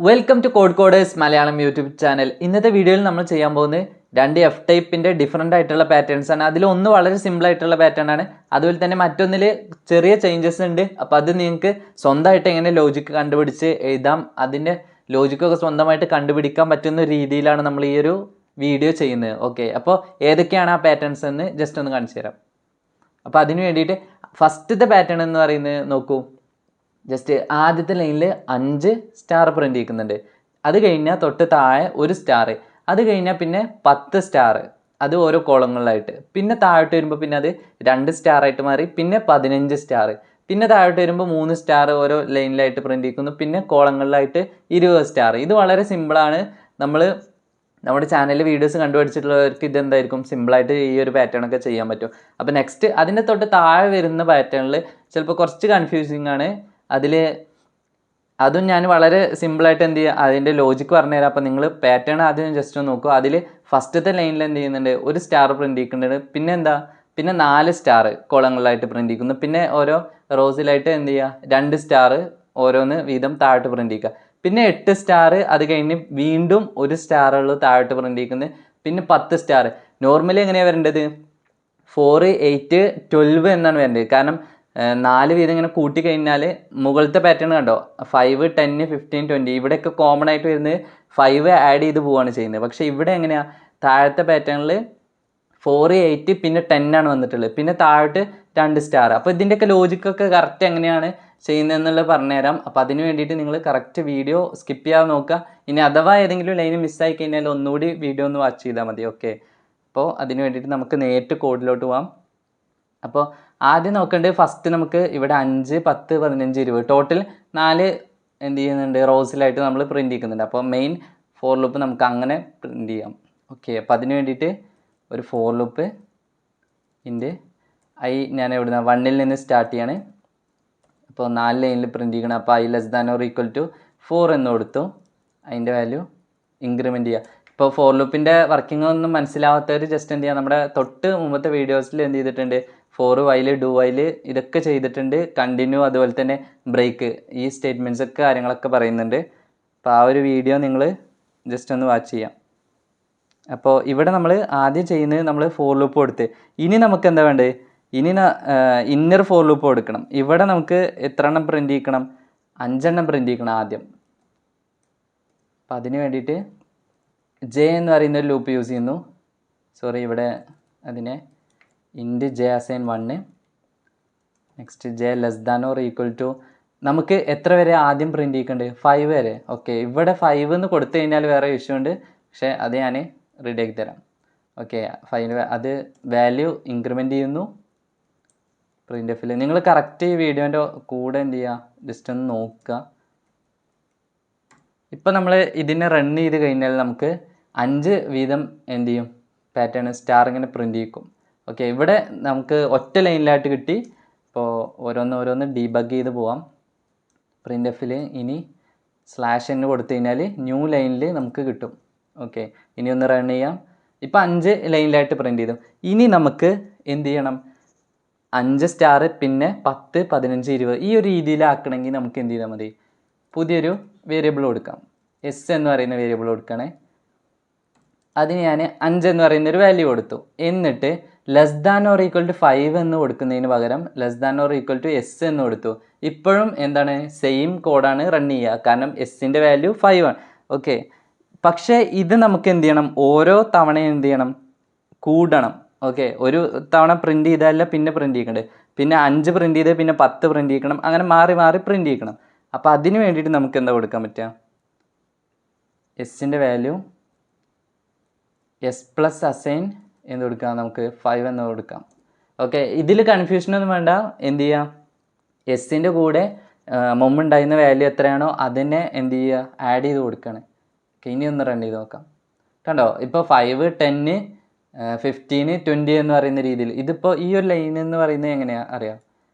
Welcome to code coders Malayalam YouTube channel. ഇന്നത്തെ വീഡിയോയിൽ നമ്മൾ ചെയ്യാൻ പോകുന്നത് രണ്ട് എഫ് ടൈപ്പിൻ്റെ ഡിഫറെൻ്റ് ആയിട്ടുള്ള പാറ്റേൺസ് ആണ്. അതിലൊന്ന് വളരെ സിമ്പിൾ ആയിട്ടുള്ള പാറ്റേൺ ആണ്, അതുപോലെ തന്നെ മറ്റൊന്നിൽ ചെറിയ ചേഞ്ചസ് ഉണ്ട്. അപ്പോൾ അത് നിങ്ങൾക്ക് സ്വന്തമായിട്ട് എങ്ങനെ ലോജിക്ക് കണ്ടുപിടിച്ച് എഴുതാം, അതിൻ്റെ ലോജിക്കൊക്കെ സ്വന്തമായിട്ട് കണ്ടുപിടിക്കാൻ പറ്റുന്ന രീതിയിലാണ് നമ്മൾ ഈ ഒരു വീഡിയോ ചെയ്യുന്നത്. ഓക്കെ, അപ്പോൾ ഏതൊക്കെയാണ് ആ പാറ്റേൺസ് എന്ന് ജസ്റ്റ് ഒന്ന് കാണിച്ചു തരാം. അപ്പോൾ അതിന് വേണ്ടിയിട്ട് ഫസ്റ്റത്തെ പാറ്റേൺ എന്ന് പറയുന്നത് നോക്കൂ, ജസ്റ്റ് ആദ്യത്തെ ലൈനിൽ 5 സ്റ്റാർ പ്രിൻ്റ് ചെയ്യുന്നുണ്ട്. അത് കഴിഞ്ഞാൽ തൊട്ട് താഴെ 1 സ്റ്റാർ, അത് കഴിഞ്ഞാൽ പിന്നെ 10 സ്റ്റാർ, അത് ഓരോ കോളങ്ങളിലായിട്ട്. പിന്നെ താഴോട്ട് വരുമ്പോൾ പിന്നെ അത് 2 സ്റ്റാർ ആയിട്ട് മാറി, പിന്നെ 15 സ്റ്റാർ. പിന്നെ താഴോട്ട് വരുമ്പോൾ 3 സ്റ്റാർ ഓരോ ലൈനിലായിട്ട് പ്രിൻ്റ് ചെയ്യുന്നു, പിന്നെ കോളങ്ങളിലായിട്ട് 20 സ്റ്റാർ. ഇത് വളരെ സിമ്പിളാണ്. നമ്മുടെ ചാനലിൽ വീഡിയോസ് കണ്ടുപിടിച്ചിട്ടുള്ളവർക്ക് ഇതെന്തായിരിക്കും, സിമ്പിളായിട്ട് ഈ ഒരു പാറ്റേൺ ഒക്കെ ചെയ്യാൻ പറ്റും. അപ്പോൾ നെക്സ്റ്റ് അതിൻ്റെ തൊട്ട് താഴെ വരുന്ന പാറ്റേണിൽ ചിലപ്പോൾ കുറച്ച് കൺഫ്യൂസിങ് ആണ്. അതും ഞാൻ വളരെ സിമ്പിളായിട്ട് എന്ത് ചെയ്യുക, അതിൻ്റെ ലോജിക്ക് പറഞ്ഞുതരാം. അപ്പോൾ നിങ്ങൾ പാറ്റേൺ ആദ്യം ജസ്റ്റ് ഒന്ന് നോക്കുക. അതിൽ ഫസ്റ്റത്തെ ലൈനിൽ എന്ത് ചെയ്യുന്നുണ്ട്, 1 സ്റ്റാർ പ്രിൻ്റ് ചെയ്യുന്നുണ്ട്. പിന്നെ 4 സ്റ്റാർ കോളങ്ങളിലായിട്ട് പ്രിൻ്റ് ചെയ്യുന്നു. പിന്നെ ഓരോ റോസിലായിട്ട് എന്ത് ചെയ്യുക, 2 സ്റ്റാർ ഓരോന്ന് വീതം താഴോട്ട് പ്രിൻ്റ് ചെയ്യുക. പിന്നെ 8 സ്റ്റാർ, അത് കഴിഞ്ഞ് വീണ്ടും 1 സ്റ്റാറുകൾ താഴോട്ട് പ്രിൻ്റ് ചെയ്യുന്നത്. പിന്നെ 10 സ്റ്റാർ. നോർമലി എങ്ങനെയാണ് വരേണ്ടത്, 4, 8, 12 എന്നാണ് വരേണ്ടത്. കാരണം 4 വീതം ഇങ്ങനെ കൂട്ടി കഴിഞ്ഞാൽ മുകളിലത്തെ പാറ്റേൺ കണ്ടോ, 5, 10, 15, 20. ഇവിടെയൊക്കെ കോമൺ ആയിട്ട് വരുന്നത് 5 ആഡ് ചെയ്ത് പോവുകയാണ് ചെയ്യുന്നത്. പക്ഷേ ഇവിടെ എങ്ങനെയാണ്, താഴത്തെ പാറ്റേണിൽ 4, 8 പിന്നെ 10 ആണ് വന്നിട്ടുള്ളത്. പിന്നെ താഴോട്ട് 2 സ്റ്റാർ. അപ്പോൾ ഇതിൻ്റെയൊക്കെ ലോജിക്കൊക്കെ കറക്റ്റ് എങ്ങനെയാണ് ചെയ്യുന്നതെന്നുള്ളത് പറഞ്ഞുതരാം. അപ്പോൾ അതിന് വേണ്ടിയിട്ട് നിങ്ങൾ കറക്റ്റ് വീഡിയോ സ്കിപ്പ് ചെയ്യാതെ നോക്കുക. ഇനി അഥവാ ഏതെങ്കിലും ലൈന് മിസ്സായി കഴിഞ്ഞാൽ ഒന്നുകൂടി വീഡിയോ ഒന്ന് വാച്ച് ചെയ്താൽ മതി. ഓക്കെ, അപ്പോൾ അതിന് വേണ്ടിയിട്ട് നമുക്ക് നേരിട്ട് കോഡിലോട്ട് പോകാം. അപ്പോൾ ആദ്യം നോക്കേണ്ടത് ഫസ്റ്റ് നമുക്ക് ഇവിടെ 5, 10, 15, 20 ടോട്ടൽ 4 എന്ത് ചെയ്യുന്നുണ്ട്, റോസിലായിട്ട് നമ്മൾ പ്രിൻ്റ് ചെയ്യുന്നുണ്ട്. അപ്പോൾ മെയിൻ ഫോർ ലൂപ്പ് നമുക്ക് അങ്ങനെ പ്രിൻ്റ് ചെയ്യാം. ഓക്കെ, അപ്പോൾ അതിന് വേണ്ടിയിട്ട് ഒരു ഫോർ ലൂപ്പ് ഞാൻ എവിടുന്ന 1ൽ നിന്ന് സ്റ്റാർട്ട് ചെയ്യാണ്. അപ്പോൾ 4 ലൈനിൽ പ്രിൻ്റ് ചെയ്യണം. അപ്പോൾ i <= 4 എന്ന് കൊടുത്തു. അതിൻ്റെ വാല്യൂ ഇൻക്രിമെൻറ്റ് ചെയ്യുക. ഇപ്പോൾ ഫോർ ലൂപ്പിൻ്റെ വർക്കിംഗ് ഒന്നും മനസ്സിലാവാത്തവർ ജസ്റ്റ് എന്ത് ചെയ്യുക, നമ്മുടെ തൊട്ട് മുമ്പത്തെ വീഡിയോസിൽ എന്ത് ചെയ്തിട്ടുണ്ട്, ഫോർ വൈൽ, ഡു വൈൽ ഇതൊക്കെ ചെയ്തിട്ടുണ്ട്. കണ്ടിന്യൂ, അതുപോലെ തന്നെ ബ്രേക്ക്, ഈ സ്റ്റേറ്റ്മെൻറ്റ്സ് ഒക്കെ കാര്യങ്ങളൊക്കെ പറയുന്നുണ്ട്. അപ്പോൾ ആ ഒരു വീഡിയോ നിങ്ങൾ ജസ്റ്റ് ഒന്ന് വാച്ച് ചെയ്യാം. അപ്പോൾ ഇവിടെ നമ്മൾ ആദ്യം ചെയ്യുന്നത് നമ്മൾ ഫോർ ലൂപ്പ് കൊടുത്ത്, ഇനി നമുക്ക് എന്താ വേണ്ടത്, ഇനി ഇന്നർ ഫോർ ലൂപ്പ് കൊടുക്കണം. ഇവിടെ നമുക്ക് എത്ര എണ്ണം പ്രിൻ്റ് ചെയ്യിക്കണം, 5 എണ്ണം പ്രിൻ്റ് ചെയ്യിക്കണം ആദ്യം. അപ്പം അതിന് വേണ്ടിയിട്ട് ജെ എന്ന് പറയുന്ന ഒരു ലൂപ്പ് യൂസ് ചെയ്യുന്നു. സോറി, ഇവിടെ അതിനെ ഇൻറ്റ് ജെ അസൈൻ 1, നെക്സ്റ്റ് ജെ <= നമുക്ക് എത്ര വരെ ആദ്യം പ്രിൻ്റ് ചെയ്യിക്കേണ്ടത്, 5 വരെ. ഓക്കെ, ഇവിടെ 5 എന്ന് കൊടുത്തു കഴിഞ്ഞാൽ വേറെ ഇഷ്യൂ ഉണ്ട്, പക്ഷേ അത് ഞാൻ റെഡി ആക്കി തരാം. ഓക്കെ, 5 അത് വാല്യൂ ഇൻക്രിമെൻറ്റ് ചെയ്യുന്നു പ്രിൻ്റ് എഫിൽ. നിങ്ങൾ കറക്റ്റ് ഈ വീഡിയോൻ്റെ കൂടെ എന്ത് ചെയ്യുക, ജസ്റ്റ് ഒന്ന് നോക്കുക. ഇപ്പോൾ നമ്മൾ ഇതിനെ റൺ ചെയ്ത് കഴിഞ്ഞാൽ നമുക്ക് 5 വീതം എന്ത് ചെയ്യും, പാറ്റേൺ സ്റ്റാർ ഇങ്ങനെ പ്രിൻ്റ് ചെയ്യിക്കും. ഓക്കെ, ഇവിടെ നമുക്ക് ഒറ്റ ലൈനിലായിട്ട് കിട്ടി. ഇപ്പോൾ ഓരോന്ന് ഡീബഗ് ചെയ്ത് പോവാം. പ്രിൻ്റ് എഫിൽ ഇനി /n കൊടുത്തു കഴിഞ്ഞാൽ ന്യൂ ലൈനിൽ നമുക്ക് കിട്ടും. ഓക്കെ, ഇനി ഒന്ന് റൺ ചെയ്യാം. ഇപ്പോൾ 5 ലൈനിലായിട്ട് പ്രിൻ്റ് ചെയ്തു. ഇനി നമുക്ക് എന്ത് ചെയ്യണം, 5 സ്റ്റാർ, പിന്നെ 10, 15, 20 ഈ ഒരു രീതിയിലാക്കണമെങ്കിൽ നമുക്ക് എന്ത് ചെയ്താൽ മതി, പുതിയൊരു വേരിയബിൾ കൊടുക്കാം. എസ് എന്ന് പറയുന്ന വേരിയബിൾ കൊടുക്കണേ. അതിന് ഞാൻ 5 എന്ന് പറയുന്നൊരു വാല്യൂ കൊടുത്തു. എന്നിട്ട് <=5 എന്ന് കൊടുക്കുന്നതിന് പകരം =s എന്ന് കൊടുത്തു. ഇപ്പോഴും എന്താണ്, സെയിം കോഡാണ് റൺ ചെയ്യുക, കാരണം എസിൻ്റെ വാല്യൂ 5 ആണ്. ഓക്കെ, പക്ഷേ ഇത് നമുക്ക് എന്ത് ചെയ്യണം, ഓരോ തവണയും എന്ത് ചെയ്യണം, കൂടണം. ഓക്കെ, ഒരു തവണ പ്രിൻ്റ് ചെയ്താലല്ല പിന്നെ പ്രിൻ്റ് ചെയ്യിക്കണ്ടേ. പിന്നെ 5 പ്രിൻ്റ് ചെയ്ത് പിന്നെ 10 പ്രിൻ്റ് ചെയ്യിക്കണം, അങ്ങനെ മാറി മാറി പ്രിൻ്റ് ചെയ്യിക്കണം. അപ്പോൾ അതിന് വേണ്ടിയിട്ട് നമുക്ക് എന്താ കൊടുക്കാൻ പറ്റുക, എസിൻ്റെ വാല്യൂ s+ അസൈൻ എന്ന് കൊടുക്കാം, നമുക്ക് 5 എന്ന് കൊടുക്കാം. ഓക്കെ, ഇതിൽ കൺഫ്യൂഷനൊന്നും വേണ്ട. എന്ത് ചെയ്യുക, എസിൻ്റെ കൂടെ മുമ്പുണ്ടായിരുന്ന വാല്യൂ എത്രയാണോ അതിനെ എന്ത് ചെയ്യുക, ആഡ് ചെയ്ത് കൊടുക്കുകയാണ്. ഓക്കെ, ഇനി ഒന്ന് റൺ ചെയ്ത് നോക്കാം. കണ്ടോ, ഇപ്പോൾ 5, 10, 15, 20 എന്ന് പറയുന്ന രീതിയിൽ. ഇതിപ്പോൾ ഈ ഒരു ലൈൻ എന്ന് പറയുന്നത് എങ്ങനെയാണ് അറിയാം,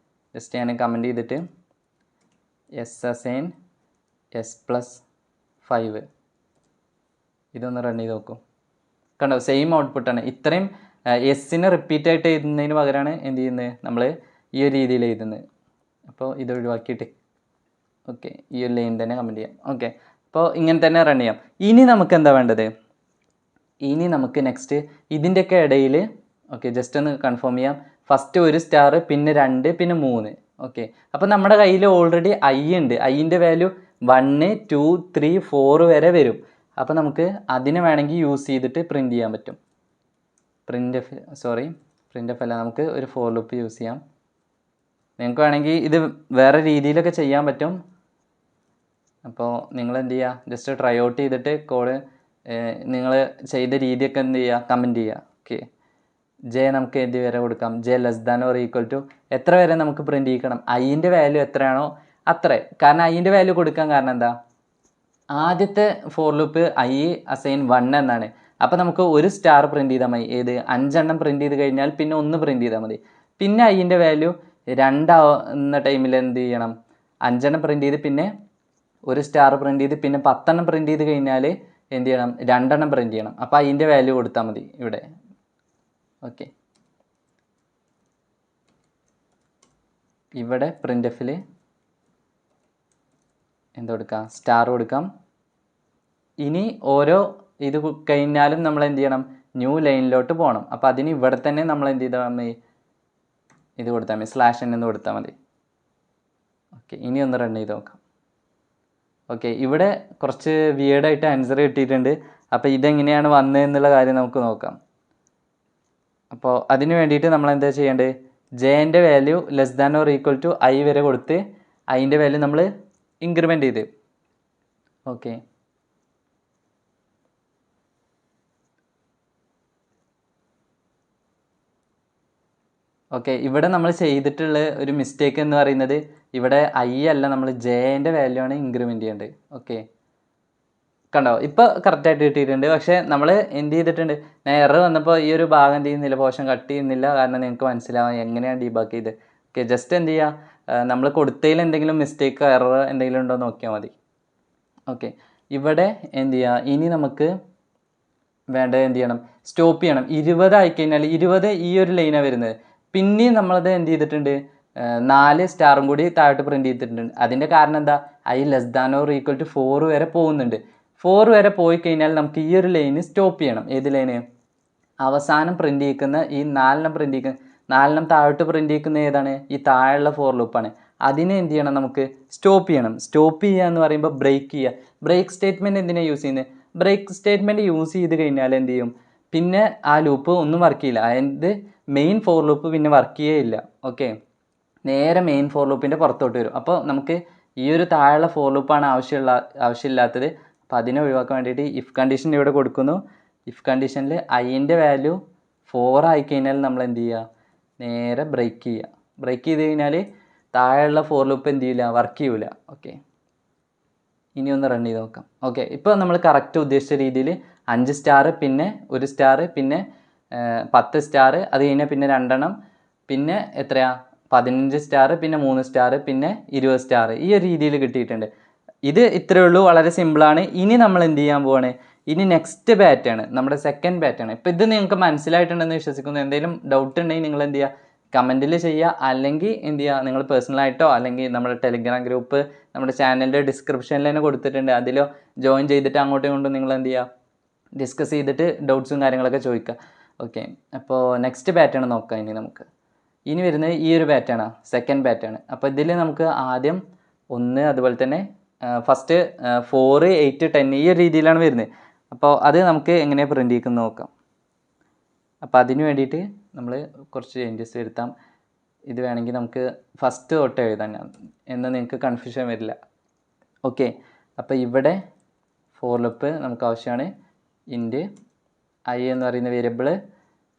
ജസ്റ്റ് ഞാൻ കമൻറ്റ് ചെയ്തിട്ട് എസ് അസൈൻ s+5 ഇതൊന്ന് റൺ ചെയ്ത് നോക്കും. കണ്ടോ, സെയിം ഔട്ട്പുട്ടാണ്. ഇത്രയും എസിനെ റിപ്പീറ്റ് ആയിട്ട് എഴുതുന്നതിന് പകരമാണ് എന്ത് ചെയ്യുന്നത്, നമ്മൾ ഈ ഒരു രീതിയിൽ എഴുതുന്നത്. അപ്പോൾ ഇത് ഒഴിവാക്കിയിട്ട് ഓക്കെ ഈ ഒരു ലൈൻ തന്നെ കമൻറ്റ് ചെയ്യാം. ഓക്കെ, അപ്പോൾ ഇങ്ങനെ തന്നെ റൺ ചെയ്യാം. ഇനി നമുക്ക് എന്താ വേണ്ടത്, ഇനി നമുക്ക് നെക്സ്റ്റ് ഇതിൻ്റെയൊക്കെ ഇടയിൽ ഓക്കെ ജസ്റ്റ് ഒന്ന് കൺഫേം ചെയ്യാം. ഫസ്റ്റ് 1 സ്റ്റാർ, പിന്നെ 2, പിന്നെ 3. ഓക്കെ, അപ്പോൾ നമ്മുടെ കയ്യിൽ ഓൾറെഡി ഐ ഉണ്ട്. ഐൻ്റെ വാല്യൂ 1, 2, 3, 4 വരെ വരും. അപ്പോൾ നമുക്ക് അതിനെ വേണമെങ്കിൽ യൂസ് ചെയ്തിട്ട് പ്രിൻറ്റ് ചെയ്യാൻ പറ്റും. പ്രിൻ്റ് എഫ് അല്ല, നമുക്ക് ഒരു ഫോർ ലൂപ്പ് യൂസ് ചെയ്യാം. നിങ്ങൾക്ക് വേണമെങ്കിൽ ഇത് വേറെ രീതിയിലൊക്കെ ചെയ്യാൻ പറ്റും. അപ്പോൾ നിങ്ങൾ എന്ത് ചെയ്യുക, ജസ്റ്റ് ട്രൈ ഔട്ട് ചെയ്തിട്ട് കോഡ് നിങ്ങൾ ചെയ്ത രീതിയൊക്കെ എന്ത് ചെയ്യുക, കമൻറ്റ് ചെയ്യുക. ഓക്കെ, ജെ നമുക്ക് എന്ത് വരെ കൊടുക്കാം, j less than or equal to എത്ര വരെ നമുക്ക് പ്രിൻറ്റ് ചെയ്യിക്കണം, ഐൻ്റെ വാല്യൂ എത്രയാണോ അത്ര. കാരണം ഐൻ്റെ വാല്യൂ കൊടുക്കാൻ കാരണം എന്താ, ആദ്യത്തെ ഫോർ ലൂപ്പ് ഐ അസൈൻ 1 എന്നാണ്. അപ്പോൾ നമുക്ക് 1 സ്റ്റാർ പ്രിൻറ്റ് ചെയ്താൽ മതി. ഏത് 5 എണ്ണം പ്രിൻറ്റ് ചെയ്ത് കഴിഞ്ഞാൽ പിന്നെ 1 പ്രിൻറ്റ് ചെയ്താൽ മതി. പിന്നെ ഐൻ്റെ വാല്യൂ 2 ആവുന്ന ടൈമിൽ എന്ത് ചെയ്യണം, 5 എണ്ണം പ്രിൻറ്റ് ചെയ്ത് പിന്നെ 1 സ്റ്റാർ പ്രിൻറ്റ് ചെയ്ത് പിന്നെ 10 എണ്ണം പ്രിൻറ്റ് ചെയ്ത് കഴിഞ്ഞാൽ എന്ത് ചെയ്യണം, 2 എണ്ണം പ്രിൻറ്റ് ചെയ്യണം. അപ്പോൾ അതിൻ്റെ വാല്യൂ കൊടുത്താൽ മതി ഇവിടെ. ഓക്കെ, ഇവിടെ പ്രിൻ്റ് എഫിൽ എന്ത് കൊടുക്കാം, സ്റ്റാർ കൊടുക്കാം. ഇനി ഓരോ ഇത് കഴിഞ്ഞാലും നമ്മൾ എന്ത് ചെയ്യണം, ന്യൂ ലൈനിലോട്ട് പോകണം. അപ്പോൾ അതിന് ഇവിടെ തന്നെ നമ്മൾ എന്ത് ചെയ്താൽ മതി, ഇത് കൊടുത്താൽ മതി, /n എന്ന് കൊടുത്താൽ മതി. ഓക്കെ, ഇനി ഒന്ന് റൺ ചെയ്ത് നോക്കാം. ഓക്കെ, ഇവിടെ കുറച്ച് വിയേർഡായിട്ട് ആൻസർ കിട്ടിയിട്ടുണ്ട്. അപ്പോൾ ഇതെങ്ങനെയാണ് വന്നതെന്നുള്ള കാര്യം നമുക്ക് നോക്കാം. അപ്പോൾ അതിന് വേണ്ടിയിട്ട് നമ്മൾ എന്താ ചെയ്യേണ്ടത്, ജെൻ്റെ value less than or equal to i വരെ കൊടുത്ത് അതിൻ്റെ വാല്യൂ നമ്മൾ ഇൻക്രിമെൻ്റ് ചെയ്ത്. ഓക്കെ, ഓക്കെ, ഇവിടെ നമ്മൾ ചെയ്തിട്ടുള്ള ഒരു മിസ്റ്റേക്ക് എന്ന് പറയുന്നത് ഇവിടെ ഐ അല്ല, നമ്മൾ ജെൻ്റെ വാല്യൂ ആണ് ഇൻക്രിമെൻ്റ് ചെയ്യേണ്ടത്. ഓക്കെ, കണ്ടോ, ഇപ്പോൾ കറക്റ്റായിട്ട് കിട്ടിയിട്ടുണ്ട്. പക്ഷേ നമ്മൾ എന്ത് ചെയ്തിട്ടുണ്ട്, ഞാൻ എറർ വന്നപ്പോൾ ഈ ഒരു ഭാഗം എന്ത് ചെയ്യുന്നില്ല, പോർഷൻ കട്ട് ചെയ്യുന്നില്ല. കാരണം നിങ്ങൾക്ക് മനസ്സിലാവാം എങ്ങനെയാണ് ഡീബഗ് ചെയ്ത്. ഓക്കെ, ജസ്റ്റ് എന്ത് ചെയ്യുക, നമ്മൾ കൊടുത്തതിൽ എന്തെങ്കിലും മിസ്റ്റേക്ക് എറർ എന്തെങ്കിലും ഉണ്ടോ നോക്കിയാൽ മതി. ഓക്കെ, ഇവിടെ എന്ത് ചെയ്യുക, ഇനി നമുക്ക് വേണ്ടത് എന്ത് ചെയ്യണം, സ്റ്റോപ്പ് ചെയ്യണം. 20 ആയിക്കഴിഞ്ഞാൽ 20 ഈ ഒരു ലൈനാണ് വരുന്നത്. പിന്നെയും നമ്മളത് എന്ത് ചെയ്തിട്ടുണ്ട്, 4 സ്റ്റാറും കൂടി താഴോട്ട് പ്രിൻറ്റ് ചെയ്തിട്ടുണ്ട്. അതിൻ്റെ കാരണം എന്താ, i less than or equal to 4 വരെ പോകുന്നുണ്ട്. 4 വരെ പോയി കഴിഞ്ഞാൽ നമുക്ക് ഈ ഒരു ലൈന് സ്റ്റോപ്പ് ചെയ്യണം. ഏത് ലൈന്, അവസാനം പ്രിൻറ്റ് ചെയ്യിക്കുന്ന ഈ 4 പ്രിൻറ്റ് ചെയ്യിക്കുന്ന 4 താഴോട്ട് പ്രിൻറ്റ് ചെയ്യിക്കുന്ന ഏതാണ്, ഈ താഴെയുള്ള ഫോർ ലൂപ്പാണ്. അതിനെ എന്ത് ചെയ്യണം, നമുക്ക് സ്റ്റോപ്പ് ചെയ്യണം. സ്റ്റോപ്പ് ചെയ്യുക എന്ന് പറയുമ്പോൾ ബ്രേക്ക് ചെയ്യുക. ബ്രേക്ക് സ്റ്റേറ്റ്മെൻറ്റ് എന്തിനാണ് യൂസ് ചെയ്യുന്നത്, ബ്രേക്ക് സ്റ്റേറ്റ്മെൻറ്റ് യൂസ് ചെയ്ത് കഴിഞ്ഞാൽ എന്ത് ചെയ്യും, പിന്നെ ആ ലൂപ്പ് ഒന്നും വർക്ക് ചെയ്യില്ല. അതായത് മെയിൻ ഫോർ ലൂപ്പ് പിന്നെ വർക്ക് ചെയ്യില്ല. ഓക്കെ, നേരെ മെയിൻ ഫോർ ലൂപ്പിൻ്റെ പുറത്തോട്ട് വരും. അപ്പോൾ നമുക്ക് ഈ ഒരു താഴെയുള്ള ഫോർ ലൂപ്പാണ് ആവശ്യമില്ലാത്തത്. അപ്പോൾ അതിനെ ഒഴിവാക്കാൻ വേണ്ടിയിട്ട് ഇഫ് കണ്ടീഷൻ ഇവിടെ കൊടുക്കുന്നു. ഇഫ് കണ്ടീഷനിൽ ഐൻ്റെ വാല്യൂ 4 ആയിക്കഴിഞ്ഞാൽ നമ്മൾ എന്ത് ചെയ്യുക, നേരെ ബ്രേക്ക് ചെയ്യുക. ബ്രേക്ക് ചെയ്ത് കഴിഞ്ഞാൽ താഴെയുള്ള ഫോർ ലൂപ്പ് എന്ത് ചെയ്യില്ല, വർക്ക് ചെയ്യില്ല. ഓക്കെ, ഇനി ഒന്ന് റൺ ചെയ്ത് നോക്കാം. ഓക്കെ, ഇപ്പോൾ നമ്മൾ കറക്റ്റ് ഉദ്ദേശിച്ച രീതിയിൽ 5 സ്റ്റാർ, പിന്നെ 1 സ്റ്റാർ, പിന്നെ 10 സ്റ്റാർ, അത് കഴിഞ്ഞാൽ പിന്നെ 2 എണ്ണം, പിന്നെ എത്രയാ 15 സ്റ്റാർ, പിന്നെ 3 സ്റ്റാർ, പിന്നെ 20 സ്റ്റാർ. ഈ ഒരു രീതിയിൽ കിട്ടിയിട്ടുണ്ട്. ഇത് ഇത്രയേ ഉള്ളൂ, വളരെ സിമ്പിളാണ്. ഇനി നമ്മൾ എന്ത് ചെയ്യാൻ പോവാണ്, ഇനി നെക്സ്റ്റ് പാറ്റേൺ, നമ്മുടെ സെക്കൻഡ് പാറ്റേൺ. ഇപ്പോൾ ഇത് നിങ്ങൾക്ക് മനസ്സിലായിട്ടുണ്ടെന്ന് വിശ്വസിക്കുന്നു. എന്തെങ്കിലും ഡൗട്ട് ഉണ്ടെങ്കിൽ നിങ്ങൾ എന്ത് ചെയ്യുക, കമൻറ്റിൽ ചെയ്യുക. അല്ലെങ്കിൽ എന്ത് ചെയ്യുക, നിങ്ങൾ പേഴ്സണലായിട്ടോ അല്ലെങ്കിൽ നമ്മുടെ ടെലിഗ്രാം ഗ്രൂപ്പ് നമ്മുടെ ചാനലിൻ്റെ ഡിസ്ക്രിപ്ഷനിൽ തന്നെ കൊടുത്തിട്ടുണ്ട്. അതിലോ ജോയിൻ ചെയ്തിട്ട് അങ്ങോട്ടും ഇങ്ങോട്ടും നിങ്ങൾ എന്ത് ചെയ്യുക, ഡിസ്കസ് ചെയ്തിട്ട് ഡൗട്ട്സും കാര്യങ്ങളൊക്കെ ചോദിക്കുക. ഓക്കെ, അപ്പോൾ നെക്സ്റ്റ് പാറ്റേൺ നോക്കാം. ഇനി വരുന്നത് ഈ ഒരു പാറ്റേണാണ്, സെക്കൻഡ് പാറ്റേൺ. അപ്പോൾ ഇതിൽ നമുക്ക് ആദ്യം 1, അതുപോലെ തന്നെ ഫസ്റ്റ് 4, 8, 10 ഈ ഒരു രീതിയിലാണ് വരുന്നത്. അപ്പോൾ അത് നമുക്ക് എങ്ങനെയാണ് പ്രിൻറ്റ് ചെയ്യുന്നത് നോക്കാം. അപ്പോൾ അതിന് വേണ്ടിയിട്ട് നമ്മൾ കുറച്ച് ചേഞ്ചസ് വരുത്താം. ഇത് വേണമെങ്കിൽ നമുക്ക് ഫസ്റ്റ് തൊട്ട് എഴുതാൻ, എന്ന് നിങ്ങൾക്ക് കൺഫ്യൂഷൻ വരില്ല. ഓക്കെ, അപ്പോൾ ഇവിടെ ഫോർ ലൂപ്പ് നമുക്ക് ആവശ്യമാണ്. ഇൻറ്റ് ഐ എന്ന് പറയുന്ന വേരിയബിൾ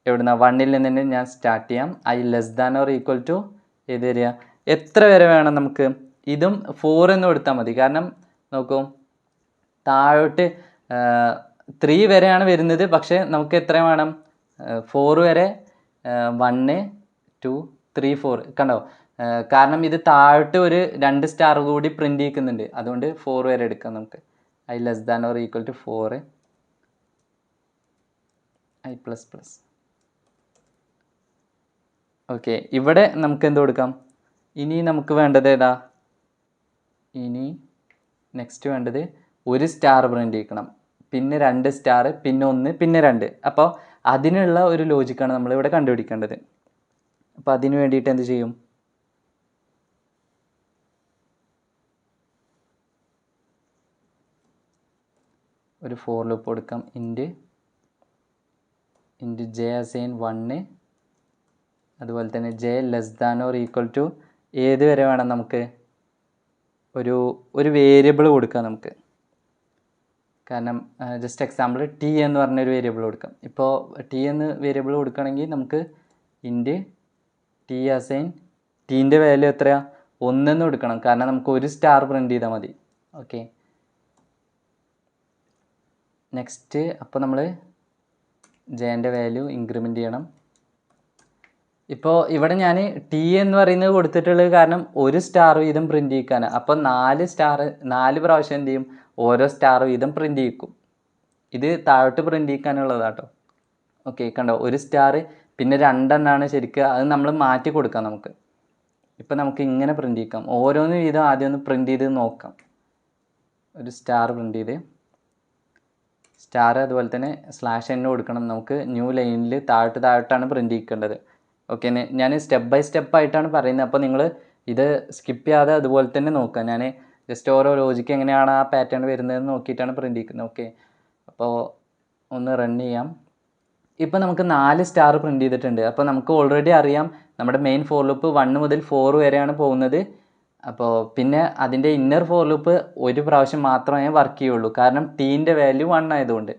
എവിടുന്ന 1ൽ നിന്ന് തന്നെ ഞാൻ സ്റ്റാർട്ട് ചെയ്യാം. I less than or equal to ഏത് വരിക, എത്ര വരെ വേണം നമുക്ക്, ഇതും 4 എന്ന് കൊടുത്താൽ മതി. കാരണം നോക്കൂ, താഴോട്ട് 3 വരെയാണ് വരുന്നത്. പക്ഷേ നമുക്ക് എത്ര വേണം, 4 വരെ, 1, 2, 3, 4 കണ്ടോ. കാരണം ഇത് താഴോട്ട് ഒരു 2 സ്റ്റാർ കൂടി പ്രിൻറ്റ് ചെയ്യിക്കുന്നുണ്ട്. അതുകൊണ്ട് 4 വരെ എടുക്കാം നമുക്ക്. I less than or equal to 4, i plus plus. Okay, ഇവിടെ നമുക്ക് എന്ത് കൊടുക്കാം, ഇനി നമുക്ക് വേണ്ടത് ഏതാ, ഇനി നെക്സ്റ്റ് വേണ്ടത് ഒരു സ്റ്റാർ പ്രിൻ്റ് ചെയ്യിക്കണം, പിന്നെ 2 സ്റ്റാർ, പിന്നെ 1, പിന്നെ 2. അപ്പോൾ അതിനുള്ള ഒരു ലോജിക്കാണ് നമ്മളിവിടെ കണ്ടുപിടിക്കേണ്ടത്. അപ്പോൾ അതിന് വേണ്ടിയിട്ട് എന്ത് ചെയ്യും? ഒരു ഫോർ ലൂപ്പ് കൊടുക്കാം. ഇൻറ്റ് ജെ അസൈൻ 1, അതുപോലെ തന്നെ j less than or equal to ഏത് വരെ വേണം നമുക്ക്? ഒരു വേരിയബിൾ കൊടുക്കാം നമുക്ക്. കാരണം ജസ്റ്റ് എക്സാമ്പിൾ ടി എന്ന് പറഞ്ഞൊരു വേരിയബിൾ കൊടുക്കാം. ഇപ്പോൾ ടി എന്ന് വേരിയബിൾ കൊടുക്കുകയാണെങ്കിൽ നമുക്ക് ഇൻറ്റ് ടി അസൈൻ ടീൻ്റെ വാല്യൂ എത്രയാണ്? 1 എന്ന് കൊടുക്കണം. കാരണം നമുക്ക് ഒരു സ്റ്റാർ പ്രിൻ്റ് ചെയ്താൽ മതി. ഓക്കെ, നെക്സ്റ്റ് അപ്പോൾ നമ്മൾ ജെൻ്റെ വാല്യൂ ഇൻക്രിമെൻറ്റ് ചെയ്യണം. ഇപ്പോൾ ഇവിടെ ഞാൻ ടി എന്ന് പറയുന്നത് കൊടുത്തിട്ടുള്ളത് കാരണം ഒരു സ്റ്റാർ വീതം പ്രിൻ്റ് ചെയ്യിക്കാനാണ്. അപ്പോൾ 4 പ്രാവശ്യം എന്ത് ചെയ്യും? ഓരോ സ്റ്റാർ വീതം പ്രിൻ്റ് ചെയ്യിക്കും. ഇത് താഴോട്ട് പ്രിൻ്റ് ചെയ്യിക്കാനുള്ളതാട്ടോ. ഓക്കെ, കണ്ടോ? ഒരു സ്റ്റാർ, പിന്നെ 2 എണ്ണമാണ് ശരിക്കും. അത് നമ്മൾ മാറ്റി കൊടുക്കാം നമുക്ക്. ഇപ്പം നമുക്ക് ഇങ്ങനെ പ്രിൻ്റ് ചെയ്യിക്കാം. ഓരോന്ന് വീതം ആദ്യം ഒന്ന് പ്രിൻ്റ് ചെയ്ത് നോക്കാം. ഒരു സ്റ്റാർ പ്രിൻ്റ് ചെയ്ത് സ്റ്റാർ, അതുപോലെ തന്നെ /n കൊടുക്കണം. നമുക്ക് ന്യൂ ലൈനിൽ താഴോട്ടാണ് പ്രിൻ്റ് ചെയ്യിക്കേണ്ടത്. ഓക്കെ, ഞാൻ സ്റ്റെപ്പ് ബൈ സ്റ്റെപ്പ് ആയിട്ടാണ് പറയുന്നത്. അപ്പോൾ നിങ്ങൾ ഇത് സ്കിപ്പ് ചെയ്യാതെ അതുപോലെ തന്നെ നോക്കുക. ഞാൻ ജസ്റ്റ് ഓരോ ലോജിക്ക് എങ്ങനെയാണ് ആ പാറ്റേൺ വരുന്നതെന്ന് നോക്കിയിട്ടാണ് പ്രിൻ്റ് ചെയ്യിക്കുന്നത്. ഓക്കെ, അപ്പോൾ ഒന്ന് റൺ ചെയ്യാം. ഇപ്പോൾ നമുക്ക് 4 സ്റ്റാർ പ്രിൻ്റ് ചെയ്തിട്ടുണ്ട്. അപ്പോൾ നമുക്ക് ഓൾറെഡി അറിയാം നമ്മുടെ മെയിൻ ഫോർ ലൂപ്പ് 1 മുതൽ 4 വരെയാണ് പോകുന്നത്. അപ്പോൾ പിന്നെ അതിൻ്റെ ഇന്നർ ഫോർ ലൂപ്പ് ഒരു പ്രാവശ്യം മാത്രമേ വർക്ക് ചെയ്യുള്ളൂ, കാരണം ടീൻ്റെ വാല്യൂ 1 ആയതുകൊണ്ട്.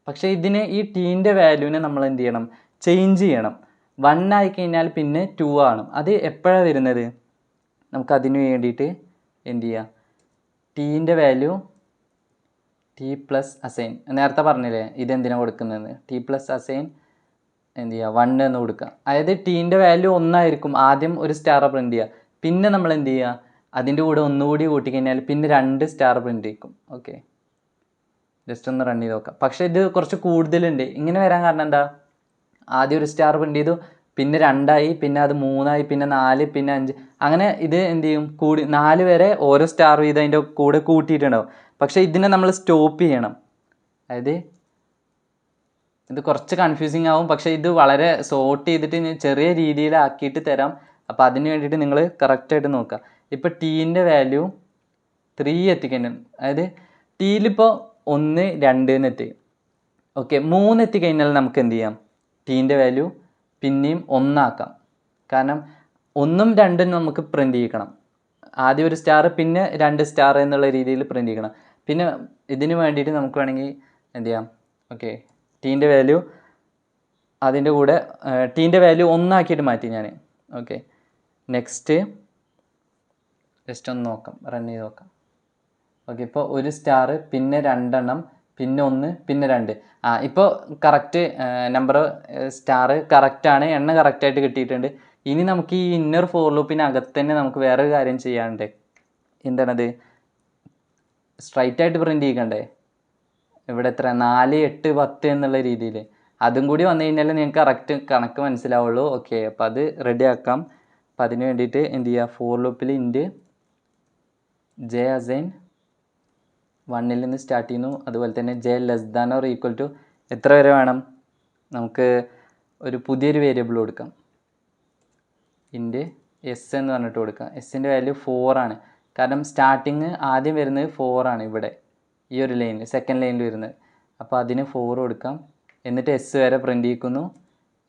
പക്ഷേ ഈ ടീൻ്റെ വാല്യൂവിനെ നമ്മൾ എന്ത് ചെയ്യണം? ചേഞ്ച് ചെയ്യണം. 1 ആയി കഴിഞ്ഞാൽ പിന്നെ 2 ആണ്. അത് എപ്പോഴാണ് വരുന്നത്? നമുക്കതിന് വേണ്ടിയിട്ട് എന്ത് ചെയ്യുക? ടീൻ്റെ വാല്യൂ ടി പ്ലസ് അസൈൻ, നേരത്തെ പറഞ്ഞില്ലേ ഇതെന്തിനാണ് കൊടുക്കുന്നതെന്ന്. ടി പ്ലസ് അസൈൻ എന്ത് ചെയ്യുക? 1 എന്ന് കൊടുക്കുക. അതായത് ടീൻ്റെ വാല്യൂ 1 ആയിരിക്കും. ആദ്യം ഒരു സ്റ്റാർ പ്രിൻ്റ് ചെയ്യുക, പിന്നെ നമ്മൾ എന്ത് ചെയ്യുക? അതിൻ്റെ കൂടെ ഒന്നുകൂടി കൂട്ടിക്കഴിഞ്ഞാൽ പിന്നെ 2 സ്റ്റാർ പ്രിൻ്റ് ചെയ്യിക്കും. ഓക്കെ, ജസ്റ്റ് ഒന്ന് റൺ ചെയ്ത് നോക്കാം. പക്ഷേ ഇത് കുറച്ച് കൂടുതലുണ്ട്. ഇങ്ങനെ വരാൻ കാരണം എന്താ? ആദ്യം ഒരു സ്റ്റാർ പ്രിൻ്റ് ചെയ്തു, പിന്നെ 2 ആയി, പിന്നെ അത് 3 ആയി, പിന്നെ 4, പിന്നെ 5, അങ്ങനെ ഇത് എന്ത് ചെയ്യും? 4 വരെ ഓരോ സ്റ്റാർ വീതം അതിൻ്റെ കൂടെ കൂട്ടിയിട്ടുണ്ടാവും. പക്ഷേ ഇതിനെ നമ്മൾ സ്റ്റോപ്പ് ചെയ്യണം. അതായത് ഇത് കുറച്ച് കൺഫ്യൂസിങ് ആവും, പക്ഷേ ഇത് വളരെ സോർട്ട് ചെയ്തിട്ട് ഞാൻ ചെറിയ രീതിയിലാക്കിയിട്ട് തരാം. അപ്പോൾ അതിന് വേണ്ടിയിട്ട് നിങ്ങൾ കറക്റ്റായിട്ട് നോക്കുക. ഇപ്പോൾ ടീൻ്റെ വാല്യൂ 3 എത്തിക്കഴിഞ്ഞാൽ, അതായത് ടീയിലിപ്പോൾ 1, 2 എന്ന് എത്തി. ഓക്കെ, 3 എത്തിക്കഴിഞ്ഞാൽ നമുക്ക് എന്ത് ചെയ്യാം? ടീൻ്റെ വാല്യൂ പിന്നെയും 1 ആക്കാം. കാരണം 1ഉം 2ഉം നമുക്ക് പ്രിൻ്റ് ചെയ്യിക്കണം. ആദ്യം ഒരു സ്റ്റാർ, പിന്നെ 2 സ്റ്റാർ എന്നുള്ള രീതിയിൽ പ്രിൻ്റ് ചെയ്യണം. പിന്നെ ഇതിന് വേണ്ടിയിട്ട് നമുക്ക് വേണമെങ്കിൽ എന്ത് ചെയ്യാം? ഓക്കെ, ടീൻ്റെ വാല്യൂ അതിൻ്റെ കൂടെ ടീൻ്റെ വാല്യൂ 1 ആക്കിയിട്ട് മാറ്റി ഞാൻ. ഓക്കെ, നെക്സ്റ്റ് ജസ്റ്റ് ഒന്ന് നോക്കാം, റൺ ചെയ്ത് നോക്കാം. ഓക്കെ, ഇപ്പോൾ ഒരു സ്റ്റാർ, പിന്നെ 2 എണ്ണം, പിന്നെ 1, പിന്നെ 2. ഇപ്പോൾ കറക്റ്റ് നമ്പർ സ്റ്റാർ കറക്റ്റാണ്, എണ്ണ കറക്റ്റായിട്ട് കിട്ടിയിട്ടുണ്ട്. ഇനി നമുക്ക് ഈ ഇന്നർ ഫോർ ലൂപ്പിനകത്ത് തന്നെ നമുക്ക് വേറൊരു കാര്യം ചെയ്യാനുണ്ട്. എന്താണത്? സ്ട്രൈറ്റ് ആയിട്ട് പ്രിൻ്റ് ചെയ്യിക്കണ്ടേ? ഇവിടെ എത്ര? 4, 8, 10 എന്നുള്ള രീതിയിൽ. അതും കൂടി വന്നു കഴിഞ്ഞാൽ നിങ്ങൾക്ക് കറക്റ്റ് കണക്ക് മനസ്സിലാവുള്ളൂ. ഓക്കെ, അപ്പോൾ അത് റെഡി ആക്കാം. അപ്പോൾ അതിന് വേണ്ടിയിട്ട് എന്ത് ചെയ്യുക? ഫോർ ലൂപ്പിൽ ഇൻറ്റ് ജെ അസൈൻ 1ൽ നിന്ന് സ്റ്റാർട്ട് ചെയ്യുന്നു. അതുപോലെ തന്നെ j less than or equal to എത്ര വരെ വേണം? നമുക്ക് ഒരു പുതിയൊരു വേരിയബിൾ കൊടുക്കാം. ഇൻറ്റ് എസ് എന്ന് പറഞ്ഞിട്ട് കൊടുക്കാം. എസിൻ്റെ വാല്യൂ 4 ആണ്. കാരണം സ്റ്റാർട്ടിങ് ആദ്യം വരുന്നത് 4 ആണ് ഇവിടെ ഈ ഒരു ലൈനിൽ, സെക്കൻഡ് ലൈനിൽ വരുന്നത്. അപ്പോൾ അതിന് 4 കൊടുക്കാം. എന്നിട്ട് എസ് വരെ പ്രിൻ്റ് ചെയ്യിക്കുന്നു.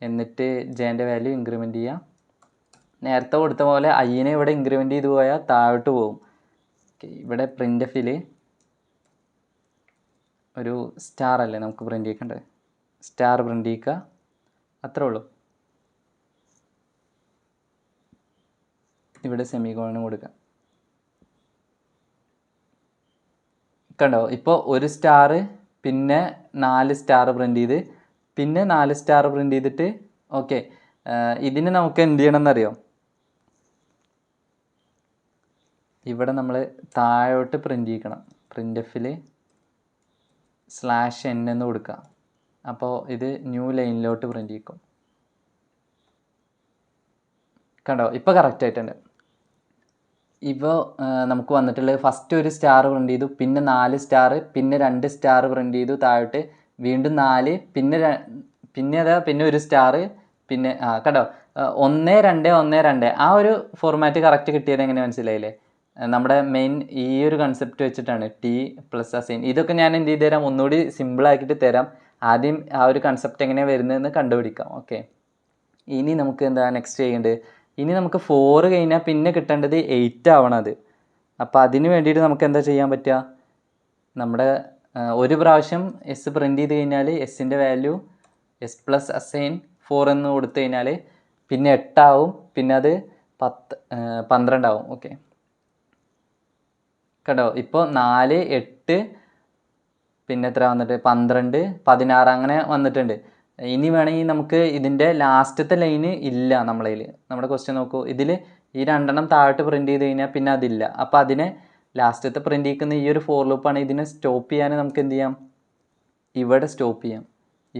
എന്നിട്ട് ജെൻ്റെ വാല്യൂ ഇൻക്രിമെൻറ്റ് ചെയ്യാം. നേരത്തെ കൊടുത്ത പോലെ ഐനെ ഇവിടെ ഇൻക്രിമെൻറ്റ് ചെയ്ത് പോയാൽ താഴോട്ട് പോകും. ഓക്കെ, ഇവിടെ പ്രിൻ്റ് എഫിൽ ഒരു സ്റ്റാർ അല്ലേ നമുക്ക് പ്രിൻ്റ് ചെയ്യേണ്ടത്? സ്റ്റാർ പ്രിൻ്റ് ചെയ്യിക്കുക, അത്രേ ഉള്ളൂ. ഇവിടെ സെമികോളൻ കൊടുക്കുക. കണ്ടോ? ഇപ്പോൾ ഒരു സ്റ്റാർ, പിന്നെ 4 സ്റ്റാർ പ്രിൻ്റ് ചെയ്ത്, പിന്നെ 4 സ്റ്റാർ പ്രിൻ്റ് ചെയ്തിട്ട്. ഓക്കെ, ഇതിന് നമുക്ക് എന്ത് ചെയ്യണമെന്നറിയോ? ഇവിടെ നമ്മൾ താഴോട്ട് പ്രിൻ്റ് ചെയ്യിക്കണം. പ്രിൻ്റ് എഫിൽ /n എന്ന് കൊടുക്കുക. അപ്പോൾ ഇത് ന്യൂ ലൈനിലോട്ട് പ്രിൻ്റ് ചെയ്യിക്കും. കണ്ടോ? ഇപ്പോൾ കറക്റ്റ് ആയിട്ടുണ്ട്. ഇപ്പോൾ നമുക്ക് വന്നിട്ടുള്ളത് ഫസ്റ്റ് ഒരു സ്റ്റാർ പ്രിൻ്റ് ചെയ്തു, പിന്നെ 4 സ്റ്റാർ, പിന്നെ 2 സ്റ്റാർ പ്രിൻ്റ് ചെയ്തു താഴോട്ട്, വീണ്ടും 4, പിന്നെ ഒരു സ്റ്റാർ, പിന്നെ കേട്ടോ 1 2 1 2 ആ ഒരു ഫോർമാറ്റ് കറക്റ്റ് കിട്ടിയത് എങ്ങനെ മനസ്സിലായില്ലേ? നമ്മുടെ മെയിൻ ഈ ഒരു കൺസെപ്റ്റ് വെച്ചിട്ടാണ് ടി പ്ലസ് അസൈൻ. ഇതൊക്കെ ഞാൻ എന്ത് ചെയ്ത് തരാം, ഒന്നുകൂടി സിമ്പിളാക്കിയിട്ട് തരാം. ആദ്യം ആ ഒരു കൺസെപ്റ്റ് എങ്ങനെയാണ് വരുന്നതെന്ന് കണ്ടുപിടിക്കാം. ഓക്കെ, ഇനി നമുക്ക് എന്താ നെക്സ്റ്റ് ചെയ്യേണ്ടത്? ഇനി നമുക്ക് 4 കഴിഞ്ഞാൽ പിന്നെ കിട്ടേണ്ടത് 8 ആവണം അത്. അപ്പോൾ അതിന് വേണ്ടിയിട്ട് നമുക്ക് എന്താ ചെയ്യാൻ പറ്റുക? നമ്മുടെ ഒരു പ്രാവശ്യം എസ് പ്രിൻ്റ് ചെയ്ത് കഴിഞ്ഞാൽ എസ്സിൻ്റെ വാല്യൂ എസ് പ്ലസ് അസൈൻ 4 എന്ന് കൊടുത്തു കഴിഞ്ഞാൽ പിന്നെ 8 ആവും, പിന്നെ അത് 12 ആവും. ഓക്കെ കേട്ടോ, ഇപ്പോൾ 4 8 പിന്നെ എത്ര വന്നിട്ട് 12 16 അങ്ങനെ വന്നിട്ടുണ്ട്. ഇനി വേണമെങ്കിൽ നമുക്ക് ഇതിൻ്റെ ലാസ്റ്റത്തെ ലൈന് ഇല്ല നമ്മളതിൽ. നമ്മുടെ ക്വസ്റ്റ്യൻ നോക്കൂ, ഇതിൽ ഈ 2 എണ്ണം താഴോട്ട് പ്രിൻ്റ് ചെയ്ത് കഴിഞ്ഞാൽ പിന്നെ അതില്ല. അപ്പോൾ അതിനെ ലാസ്റ്റത്തെ പ്രിൻ്റ് ചെയ്യുന്ന ഈ ഒരു ഫോർ ലൂപ്പാണ്. ഇതിനെ സ്റ്റോപ്പ് ചെയ്യാൻ നമുക്ക് എന്ത് ചെയ്യാം? ഇവിടെ സ്റ്റോപ്പ് ചെയ്യാം.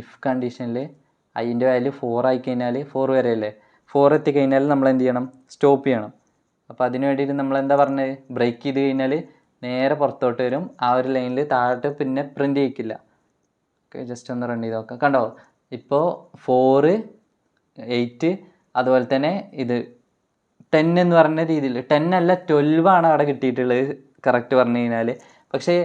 ഇഫ് കണ്ടീഷനിൽ അതിൻ്റെ വാല്യൂ 4 ആയിക്കഴിഞ്ഞാൽ 4 വരെ അല്ലേ, 4 എത്തിക്കഴിഞ്ഞാൽ നമ്മൾ എന്ത് ചെയ്യണം? സ്റ്റോപ്പ് ചെയ്യണം. അപ്പോൾ അതിന് വേണ്ടിയിട്ട് നമ്മൾ എന്താ പറഞ്ഞത്? ബ്രേക്ക് ചെയ്ത് കഴിഞ്ഞാൽ നേരെ പുറത്തോട്ട് വരും. ആ ഒരു ലൈനിൽ താഴോട്ട് പിന്നെ പ്രിൻ്റ് ചെയ്യിക്കില്ല. ഓക്കെ, ജസ്റ്റ് ഒന്ന് റൺ ചെയ്ത് നോക്കാം. കണ്ടോ, ഇപ്പോൾ 4 8 അതുപോലെ തന്നെ ഇത് 10 എന്ന് പറഞ്ഞ രീതിയിൽ 10 അല്ല 12 ആണ് അവിടെ കിട്ടിയിട്ടുള്ളത് കറക്റ്റ് പറഞ്ഞു കഴിഞ്ഞാൽ. പക്ഷേ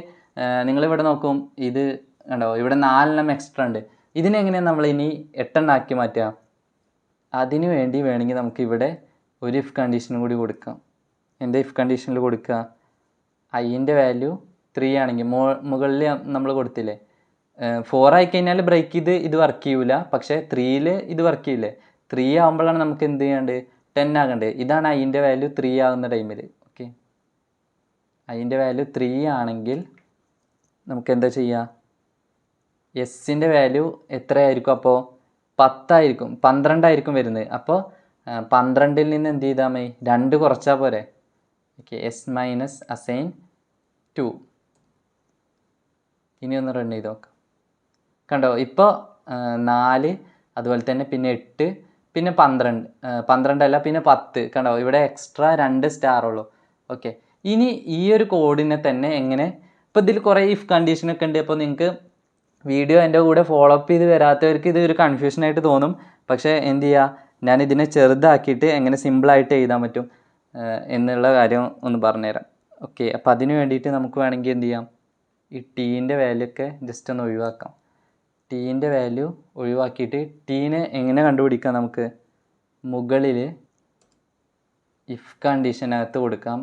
നിങ്ങളിവിടെ നോക്കും, ഇത് കണ്ടോ ഇവിടെ 4 എണ്ണം എക്സ്ട്രാ ഉണ്ട്. ഇതിനെങ്ങനെയാണ് നമ്മൾ ഇനി 8 എണ്ണം ആക്കി മാറ്റുക? അതിന് വേണ്ടി വേണമെങ്കിൽ നമുക്ക് ഇവിടെ ഒരു ഇഫ് കണ്ടീഷനും കൂടി കൊടുക്കാം. എന്താ ഇഫ് കണ്ടീഷനിൽ കൊടുക്കുക? ഐൻ്റെ വാല്യൂ 3 ആണെങ്കിൽ മുകളിൽ നമ്മൾ കൊടുത്തില്ലേ, 4 ആയിക്കഴിഞ്ഞാൽ ബ്രേക്ക് ചെയ്ത് ഇത് വർക്ക് ചെയ്യൂല, പക്ഷേ 3ൽ ഇത് വർക്ക് ചെയ്യില്ലേ. 3 ആകുമ്പോഴാണ് നമുക്ക് എന്ത് ചെയ്യാണ്ട് 10 ആകേണ്ടത്. ഇതാണ് ഐൻ്റെ വാല്യൂ 3 ആകുന്ന ടൈമിൽ. ഓക്കെ, ഐൻ്റെ വാല്യൂ 3 ആണെങ്കിൽ നമുക്ക് എന്താ ചെയ്യുക? എസ്സിൻ്റെ വാല്യൂ എത്രയായിരിക്കും? അപ്പോൾ 10 ആയിരിക്കും, 12 ആയിരിക്കും വരുന്നത്. അപ്പോൾ 12ൽ നിന്ന് എന്ത് ചെയ്താൽ മതി? 2 കുറച്ചാൽ പോരെ. Okay, S minus assign 2. ഇനി ഒന്ന് റൺ ചെയ്ത് നോക്കാം. കണ്ടോ, ഇപ്പോൾ 4 അതുപോലെ തന്നെ പിന്നെ 8 പിന്നെ 12 അല്ല പിന്നെ 10. കണ്ടോ, ഇവിടെ എക്സ്ട്രാ 2 സ്റ്റാർ ഉള്ളൂ. ഓക്കെ, ഇനി ഈ ഒരു കോഡിനെ തന്നെ എങ്ങനെ, ഇപ്പോൾ ഇതിൽ കുറേ ഇഫ് കണ്ടീഷനൊക്കെ ഉണ്ട്. അപ്പോൾ നിങ്ങൾക്ക് വീഡിയോ എൻ്റെ കൂടെ ഫോളോ അപ്പ് ചെയ്ത് വരാത്തവർക്ക് ഇത് ഒരു കൺഫ്യൂഷനായിട്ട് തോന്നും. പക്ഷേ എന്ത് ചെയ്യുക, ഞാനിതിനെ ചെറുതാക്കിയിട്ട് എങ്ങനെ സിമ്പിളായിട്ട് എഴുതാൻ പറ്റും എന്നുള്ള കാര്യം ഒന്ന് പറഞ്ഞുതരാം. ഓക്കെ, അപ്പോൾ അതിന് വേണ്ടിയിട്ട് നമുക്ക് വേണമെങ്കിൽ എന്ത് ചെയ്യാം? ഈ ടീൻ്റെ വാല്യൂ ഒക്കെ ജസ്റ്റ് ഒന്ന് ഒഴിവാക്കാം. ടീൻ്റെ വാല്യൂ ഒഴിവാക്കിയിട്ട് ടീനെ എങ്ങനെ കണ്ടുപിടിക്കാം? നമുക്ക് മുകളിൽ ഇഫ് കണ്ടീഷനകത്ത് കൊടുക്കാം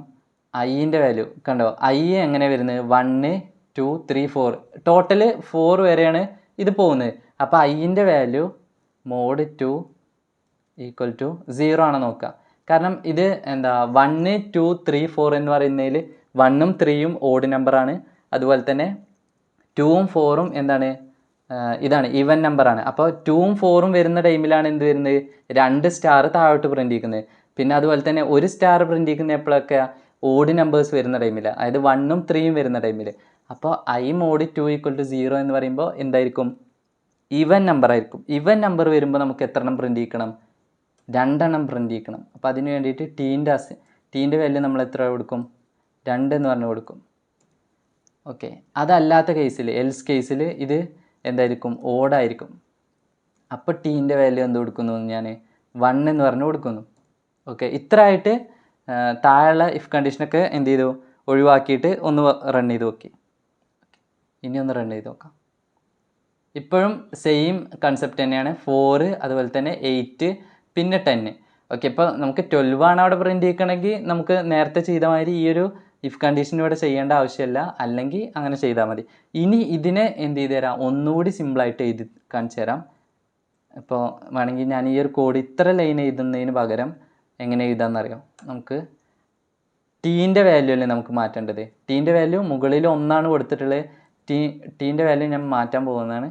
ഐൻ്റെ വാല്യൂ. കണ്ടോ, ഐ എങ്ങനെ വരുന്നത്? 1 2 3 4 ടോട്ടൽ 4 വരെയാണ് ഇത് പോകുന്നത്. അപ്പോൾ ഐൻ്റെ വാല്യൂ mod 2 ഈക്വൽ ടു 0 ആണ് നോക്കുക. കാരണം ഇത് എന്താ 1 2 3 4 എന്ന് പറയുന്നതിൽ 1ഉം 3ഉം ഓഡ് നമ്പറാണ്. അതുപോലെ തന്നെ 2ഉം 4ഉം എന്താണ്? ഇതാണ് ഈവൻ നമ്പറാണ്. അപ്പോൾ 2ഉം 4ഉം വരുന്ന ടൈമിലാണ് എന്ത് വരുന്നത്? 2 സ്റ്റാർ താഴോട്ട് പ്രിൻ്റ് ചെയ്യുന്നത്. പിന്നെ അതുപോലെ തന്നെ 1 സ്റ്റാർ പ്രിൻ്റ് ചെയ്യുന്ന എപ്പോഴൊക്കെ? ഓഡ് നമ്പേഴ്സ് വരുന്ന ടൈമിൽ, അതായത് 1ഉം 3ഉം വരുന്ന ടൈമിൽ. അപ്പോൾ ഐ mod 2 ഈക്വൽ ടു 0 എന്ന് പറയുമ്പോൾ എന്തായിരിക്കും? ഈവൻ നമ്പർ ആയിരിക്കും. ഈവൻ നമ്പർ വരുമ്പോൾ നമുക്ക് എത്ര എണ്ണം പ്രിൻ്റ് ചെയ്യിക്കണം? 2 എണ്ണം പ്രിൻ്റ് ചെയ്യിക്കണം. അപ്പോൾ അതിന് വേണ്ടിയിട്ട് ടീൻ്റെ വാല്യൂ നമ്മൾ എത്ര കൊടുക്കും? 2 എന്ന് പറഞ്ഞ് കൊടുക്കും. ഓക്കെ, അതല്ലാത്ത കേസിൽ എൽസ് കേസിൽ ഇത് എന്തായിരിക്കും? ഓഡായിരിക്കും. അപ്പോൾ ടീൻ്റെ വാല്യൂ എന്ത് കൊടുക്കുന്നു? ഞാൻ 1 എന്ന് പറഞ്ഞ് കൊടുക്കുന്നു. ഓക്കെ, ഇത്ര ആയിട്ട് താഴെയുള്ള ഇഫ് കണ്ടീഷനൊക്കെ എന്ത് ചെയ്തു? ഒഴിവാക്കിയിട്ട് ഒന്ന് റൺ ചെയ്ത് നോക്കി. ഇനി ഒന്ന് റൺ ചെയ്ത് നോക്കാം. ഇപ്പോഴും സെയിം കൺസെപ്റ്റ് തന്നെയാണ്. 4 അതുപോലെ തന്നെ 8 പിന്നെ 10. ഓക്കെ, ഇപ്പോൾ നമുക്ക് 12 ആണ് അവിടെ പ്രിൻ്റ് ചെയ്യിക്കണമെങ്കിൽ നമുക്ക് നേരത്തെ ചെയ്ത മാതിരി ഈ ഒരു ഇഫ് കണ്ടീഷൻ ഇവിടെ ചെയ്യേണ്ട ആവശ്യമില്ല, അല്ലെങ്കിൽ അങ്ങനെ ചെയ്താൽ മതി. ഇനി ഇതിനെ എന്ത് ചെയ്ത് തരാം? ഒന്നുകൂടി സിമ്പിളായിട്ട് എഴുതി കാണിച്ചു തരാം. ഇപ്പോൾ വേണമെങ്കിൽ ഞാൻ ഈ ഒരു കോഡ് ഇത്ര ലൈൻ എഴുതുന്നതിന് പകരം എങ്ങനെ എഴുതാമെന്നറിയാം? നമുക്ക് ടീൻ്റെ വാല്യൂ അല്ലേ നമുക്ക് മാറ്റേണ്ടത്. ടീൻ്റെ വാല്യൂ മുകളിൽ 1 ആണ് കൊടുത്തിട്ടുള്ളത്. ടീൻ്റെ വാല്യൂ ഞാൻ മാറ്റാൻ പോകുന്നതാണ്.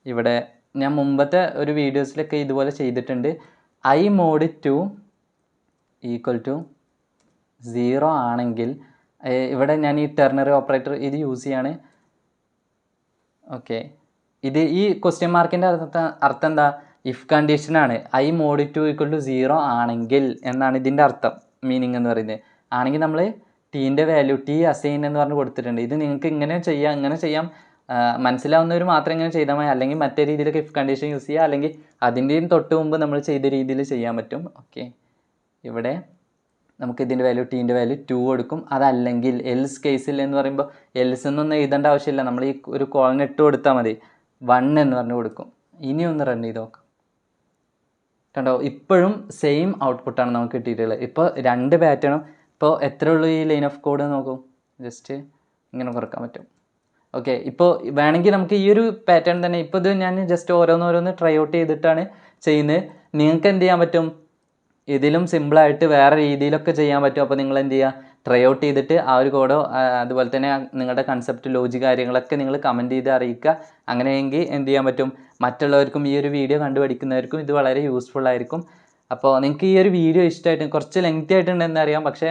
ഇവിടെ ഞാൻ മുമ്പത്തെ ഒരു വീഡിയോസിലൊക്കെ ഇതുപോലെ ചെയ്തിട്ടുണ്ട്. ഐ mod 2 ഈക്വൽ ടു 0 ആണെങ്കിൽ ഇവിടെ ഞാൻ ഈ ടെർണറി ഓപ്പറേറ്റർ ഇത് യൂസ് ചെയ്യാണ്. ഓക്കെ, ഇത് ഈ ക്വസ്റ്റ്യൻ മാർക്കിൻ്റെ അർത്ഥം എന്താ? ഇഫ് കണ്ടീഷനാണ്. ഐ mod 2 ഈക്വൽ ടു 0 ആണെങ്കിൽ എന്നാണ് ഇതിൻ്റെ അർത്ഥം, മീനിങ് എന്ന് പറയുന്നത്. ആണെങ്കിൽ നമ്മൾ ടീൻ്റെ വാല്യൂ ടി അസൈൻ എന്ന് പറഞ്ഞ് കൊടുത്തിട്ടുണ്ട്. ഇത് നിങ്ങൾക്ക് ഇങ്ങനെ ചെയ്യാം മനസ്സിലാവുന്നവർ മാത്രം ഇങ്ങനെ ചെയ്താൽ മതി. അല്ലെങ്കിൽ മറ്റേ രീതിയിലൊക്കെ ഇഫ് കണ്ടീഷൻ യൂസ് ചെയ്യുക, അല്ലെങ്കിൽ അതിൻ്റെയും തൊട്ട് മുമ്പ് നമ്മൾ ചെയ്ത രീതിയിൽ ചെയ്യാൻ പറ്റും. ഓക്കെ, ഇവിടെ നമുക്ക് ഇതിൻ്റെ വാല്യൂ ടീൻ്റെ വാല്യൂ 2 കൊടുക്കും. അതല്ലെങ്കിൽ എൽസ് കേസിൽ എന്ന് പറയുമ്പോൾ എൽസ് എന്നൊന്നും എഴുതേണ്ട ആവശ്യമില്ല, നമ്മൾ ഈ ഒരു കോളൻ ഇട്ട് കൊടുത്താൽ മതി. 1 എന്ന് പറഞ്ഞ് കൊടുക്കും. ഇനി ഒന്ന് റൺ ചെയ്ത് നോക്കാം. കണ്ടോ, ഇപ്പോഴും സെയിം ഔട്ട്പുട്ടാണ് നമുക്ക് കിട്ടിയിട്ടുള്ളത്. ഇപ്പോൾ 2 പാറ്റേണും ഇപ്പോൾ എത്ര ഉള്ളൂ ഈ ലൈൻ ഓഫ് കോഡ് നോക്കൂ. ജസ്റ്റ് ഇങ്ങനെ കുറക്കാൻ പറ്റും. ഓക്കെ, ഇപ്പോൾ വേണമെങ്കിൽ നമുക്ക് ഈ ഒരു പാറ്റേൺ തന്നെ, ഇപ്പോൾ ഇത് ഞാൻ ജസ്റ്റ് ഓരോന്നോരോന്ന് ട്രൈ ഔട്ട് ചെയ്തിട്ടാണ് ചെയ്യുന്നത്. നിങ്ങൾക്ക് എന്ത് ചെയ്യാൻ പറ്റും, ഇതിലും സിമ്പിളായിട്ട് വേറെ രീതിയിലൊക്കെ ചെയ്യാൻ പറ്റും. അപ്പോൾ നിങ്ങൾ എന്ത് ചെയ്യുക, ട്രൈ ഔട്ട് ചെയ്തിട്ട് ആ ഒരു കോഡോ അതുപോലെ തന്നെ നിങ്ങളുടെ കൺസെപ്റ്റ് ലോജിക് കാര്യങ്ങളൊക്കെ നിങ്ങൾ കമൻറ്റ് ചെയ്ത് അറിയിക്കുക. അങ്ങനെയെങ്കിൽ എന്ത് ചെയ്യാൻ പറ്റും, മറ്റുള്ളവർക്കും ഈ ഒരു വീഡിയോ കണ്ടുപഠിക്കുന്നവർക്കും ഇത് വളരെ യൂസ്ഫുൾ ആയിരിക്കും. അപ്പോൾ നിങ്ങൾക്ക് ഈ ഒരു വീഡിയോ ഇഷ്ടമായിട്ട്, കുറച്ച് ലെങ്തി ആയിട്ടുണ്ടെന്ന് അറിയാം, പക്ഷേ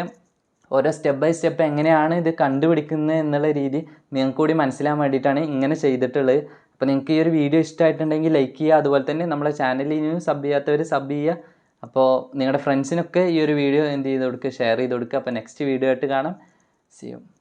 ഓരോ സ്റ്റെപ്പ് ബൈ സ്റ്റെപ്പ് എങ്ങനെയാണ് ഇത് കണ്ടുപിടിക്കുന്നത് എന്നുള്ള രീതി നിങ്ങൾക്ക് കൂടി മനസ്സിലാൻ വേണ്ടിയിട്ടാണ് ഇങ്ങനെ ചെയ്തിട്ടുള്ളത്. അപ്പോൾ നിങ്ങൾക്ക് ഈ ഒരു വീഡിയോ ഇഷ്ടമായിട്ടുണ്ടെങ്കിൽ ലൈക്ക് ചെയ്യുക. അതുപോലെ തന്നെ നമ്മളെ ചാനലിൽ ഇനിയും സബ് ചെയ്യാത്തവർ സബ് ചെയ്യുക. അപ്പോൾ നിങ്ങളുടെ ഫ്രണ്ട്സിനൊക്കെ ഈ ഒരു വീഡിയോ എന്ത് ചെയ്ത് കൊടുക്കുക, ഷെയർ ചെയ്ത് കൊടുക്കുക. അപ്പോൾ നെക്സ്റ്റ് വീഡിയോ ആയിട്ട് കാണാം. See you.